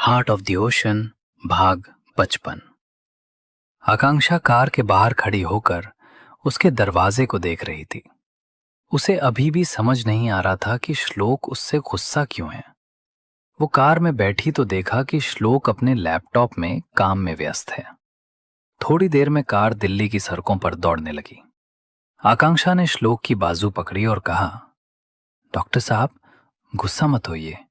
Heart of the ocean भाग 55। आकांक्षा car के बाहर खड़ी होकर उसके दरवाजे को देख रही थी। उसे अभी भी समझ नहीं आ रहा था कि श्लोक उससे गुस्सा क्यों है। वो कार में बैठी तो देखा कि श्लोक अपने लैपटॉप में काम में व्यस्त है। थोड़ी देर में कार दिल्ली की सड़कों पर दौड़ने लगी। आकांक्षा ने श्लोक की बाजू पकड़ी और कहा, डॉक्टर साहब, गुस्सा मत होइए।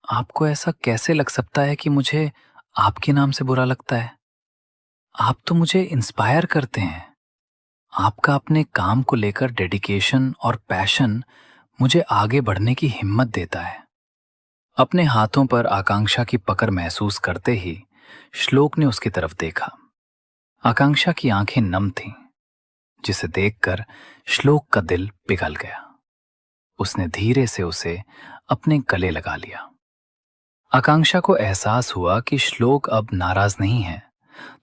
आपको ऐसा कैसे लग सकता है कि मुझे आपके नाम से बुरा लगता है? आप तो मुझे इंस्पायर करते हैं। आपका अपने काम को लेकर डेडिकेशन और पैशन मुझे आगे बढ़ने की हिम्मत देता है। अपने हाथों पर आकांक्षा की पकड़ महसूस करते ही श्लोक ने उसकी तरफ देखा। आकांक्षा की आंखें नम थीं, जिसे देखकर श्लोक का दिल पिघल गया। उसने धीरे से उसे अपने गले लगा लिया। आकांक्षा को एहसास हुआ कि श्लोक अब नाराज नहीं है,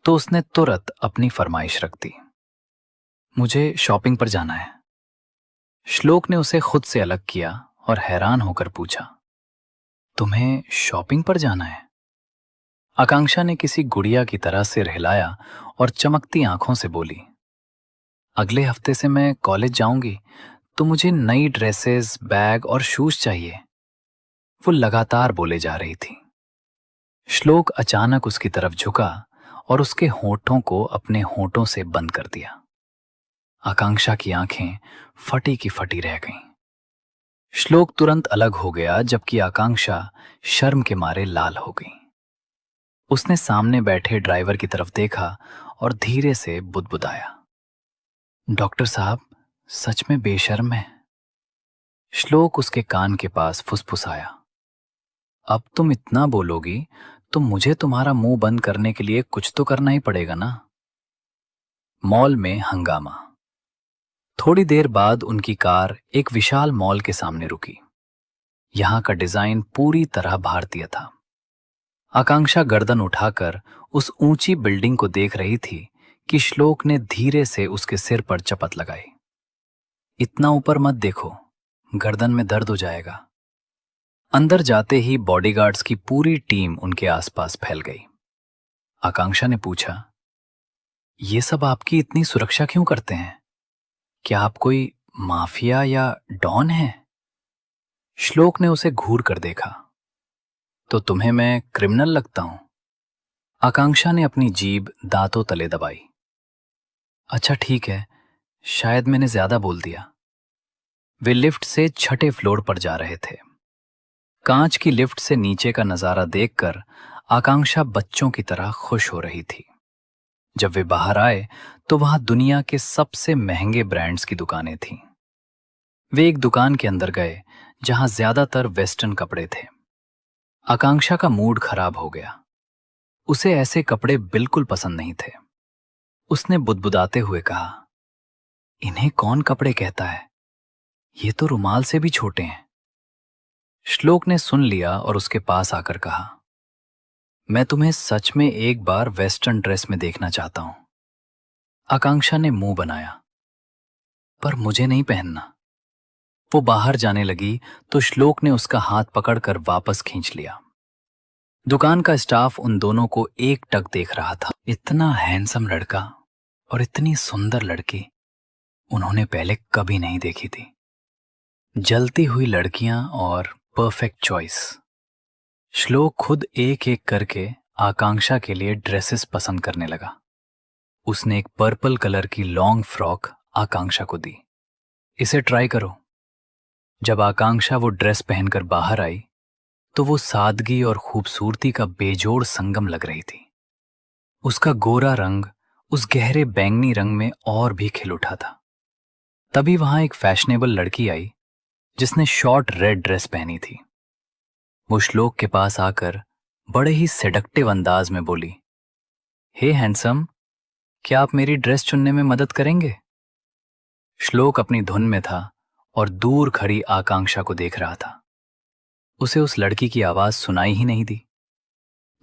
तो उसने तुरंत अपनी फरमाइश रख दी। मुझे शॉपिंग पर जाना है। श्लोक ने उसे खुद से अलग किया और हैरान होकर पूछा, तुम्हें शॉपिंग पर जाना है? आकांक्षा ने किसी गुड़िया की तरह सिर हिलाया और चमकती आंखों से बोली, अगले हफ्ते से मैं कॉलेज जाऊंगी, तो मुझे नई ड्रेसेस, बैग और शूज चाहिए। वो लगातार बोले जा रही थी। श्लोक अचानक उसकी तरफ झुका और उसके होठों को अपने होठों से बंद कर दिया। आकांक्षा की आंखें फटी की फटी रह गईं। श्लोक तुरंत अलग हो गया, जबकि आकांक्षा शर्म के मारे लाल हो गई। उसने सामने बैठे ड्राइवर की तरफ देखा और धीरे से बुदबुदाया, डॉक्टर साहब, सच में बेशर्म है। श्लोक उसके कान के पास फुसफुसाया, अब तुम इतना बोलोगी तो मुझे तुम्हारा मुंह बंद करने के लिए कुछ तो करना ही पड़ेगा ना। मॉल में हंगामा। थोड़ी देर बाद उनकी कार एक विशाल मॉल के सामने रुकी। यहां का डिजाइन पूरी तरह भारतीय था। आकांक्षा गर्दन उठाकर उस ऊंची बिल्डिंग को देख रही थी कि श्लोक ने धीरे से उसके सिर पर चपत लगाई। इतना ऊपर मत देखो, गर्दन में दर्द हो जाएगा। अंदर जाते ही बॉडीगार्ड्स की पूरी टीम उनके आसपास फैल गई। आकांक्षा ने पूछा, ये सब आपकी इतनी सुरक्षा क्यों करते हैं? क्या आप कोई माफिया या डॉन हैं? श्लोक ने उसे घूर कर देखा, तो तुम्हें मैं क्रिमिनल लगता हूं? आकांक्षा ने अपनी जीभ दांतों तले दबाई। अच्छा ठीक है, शायद मैंने ज्यादा बोल दिया। वे लिफ्ट से छठे फ्लोर पर जा रहे थे। कांच की लिफ्ट से नीचे का नजारा देखकर आकांक्षा बच्चों की तरह खुश हो रही थी। जब वे बाहर आए तो वहां दुनिया के सबसे महंगे ब्रांड्स की दुकानें थीं। वे एक दुकान के अंदर गए जहां ज्यादातर वेस्टर्न कपड़े थे। आकांक्षा का मूड खराब हो गया। उसे ऐसे कपड़े बिल्कुल पसंद नहीं थे। उसने बुदबुदाते हुए कहा, इन्हें कौन कपड़े कहता है? ये तो रुमाल से भी छोटे हैं। श्लोक ने सुन लिया और उसके पास आकर कहा, मैं तुम्हें सच में एक बार वेस्टर्न ड्रेस में देखना चाहता हूं। आकांक्षा ने मुंह बनाया, पर मुझे नहीं पहनना। वो बाहर जाने लगी तो श्लोक ने उसका हाथ पकड़कर वापस खींच लिया। दुकान का स्टाफ उन दोनों को एकटक देख रहा था। इतना हैंडसम लड़का और इतनी सुंदर लड़की उन्होंने पहले कभी नहीं देखी थी। जलती हुई लड़कियां और परफेक्ट चॉइस। श्लोक खुद एक एक करके आकांक्षा के लिए ड्रेसेस पसंद करने लगा। उसने एक पर्पल कलर की लॉन्ग फ्रॉक आकांक्षा को दी, इसे ट्राई करो। जब आकांक्षा वो ड्रेस पहनकर बाहर आई तो वो सादगी और खूबसूरती का बेजोड़ संगम लग रही थी। उसका गोरा रंग उस गहरे बैंगनी रंग में और भी खिल उठा था। तभी वहां एक फैशनेबल लड़की आई जिसने शॉर्ट रेड ड्रेस पहनी थी। वो श्लोक के पास आकर बड़े ही सेडक्टिव अंदाज में बोली, हे हैंडसम, क्या आप मेरी ड्रेस चुनने में मदद करेंगे? श्लोक अपनी धुन में था और दूर खड़ी आकांक्षा को देख रहा था। उसे उस लड़की की आवाज सुनाई ही नहीं दी।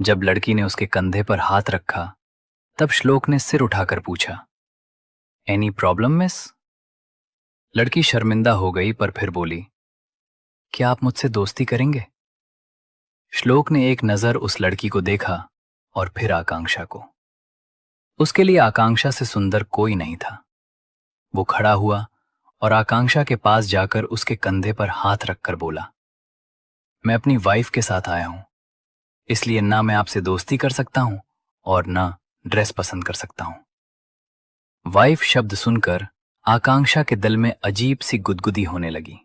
जब लड़की ने उसके कंधे पर हाथ रखा तब श्लोक ने सिर उठाकर पूछा, एनी प्रॉब्लम मिस? लड़की शर्मिंदा हो गई पर फिर बोली, क्या आप मुझसे दोस्ती करेंगे? श्लोक ने एक नजर उस लड़की को देखा और फिर आकांक्षा को। उसके लिए आकांक्षा से सुंदर कोई नहीं था। वो खड़ा हुआ और आकांक्षा के पास जाकर उसके कंधे पर हाथ रखकर बोला, मैं अपनी वाइफ के साथ आया हूं, इसलिए ना मैं आपसे दोस्ती कर सकता हूं और ना ड्रेस पसंद कर सकता हूं। वाइफ शब्द सुनकर आकांक्षा के दिल में अजीब सी गुदगुदी होने लगी।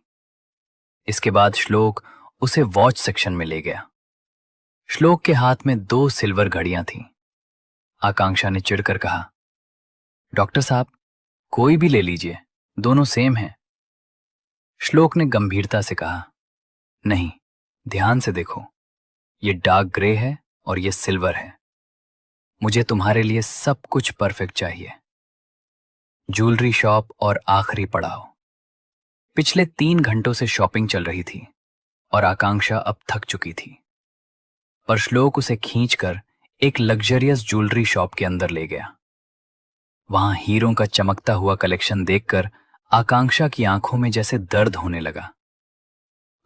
इसके बाद श्लोक उसे वॉच सेक्शन में ले गया। श्लोक के हाथ में 2 सिल्वर घड़ियां थीं। आकांक्षा ने चिढ़कर कहा, डॉक्टर साहब, कोई भी ले लीजिए, दोनों सेम हैं। श्लोक ने गंभीरता से कहा, नहीं, ध्यान से देखो, ये डार्क ग्रे है और ये सिल्वर है। मुझे तुम्हारे लिए सब कुछ परफेक्ट चाहिए। ज्वेलरी शॉप और आखिरी पड़ाव। पिछले 3 घंटों से शॉपिंग चल रही थी और आकांक्षा अब थक चुकी थी, पर श्लोक उसे खींचकर एक लग्जरियस ज्वेलरी शॉप के अंदर ले गया। वहां हीरों का चमकता हुआ कलेक्शन देखकर आकांक्षा की आंखों में जैसे दर्द होने लगा।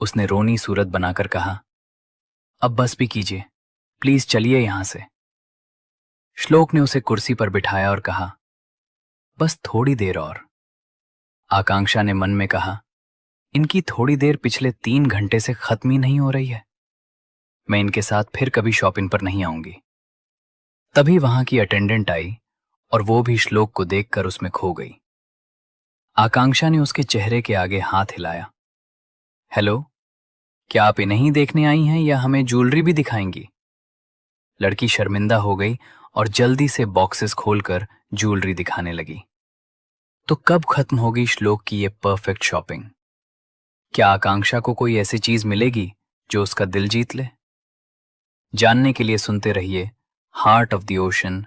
उसने रोनी सूरत बनाकर कहा, अब बस भी कीजिए, प्लीज चलिए यहां से। श्लोक ने उसे कुर्सी पर बिठाया और कहा, बस थोड़ी देर और। आकांक्षा ने मन में कहा, इनकी थोड़ी देर पिछले 3 घंटे से खत्म ही नहीं हो रही है। मैं इनके साथ फिर कभी शॉपिंग पर नहीं आऊंगी। तभी वहां की अटेंडेंट आई और वो भी श्लोक को देखकर उसमें खो गई। आकांक्षा ने उसके चेहरे के आगे हाथ हिलाया। हेलो, क्या आप इन्हें ही देखने आई हैं या हमें ज्वेलरी भी दिखाएंगी? लड़की शर्मिंदा हो गई और जल्दी से बॉक्सेस खोलकर ज्वेलरी दिखाने लगी। तो कब खत्म होगी श्लोक की ये परफेक्ट शॉपिंग? क्या आकांक्षा को कोई ऐसी चीज मिलेगी जो उसका दिल जीत ले? जानने के लिए सुनते रहिए हार्ट ऑफ द ओशन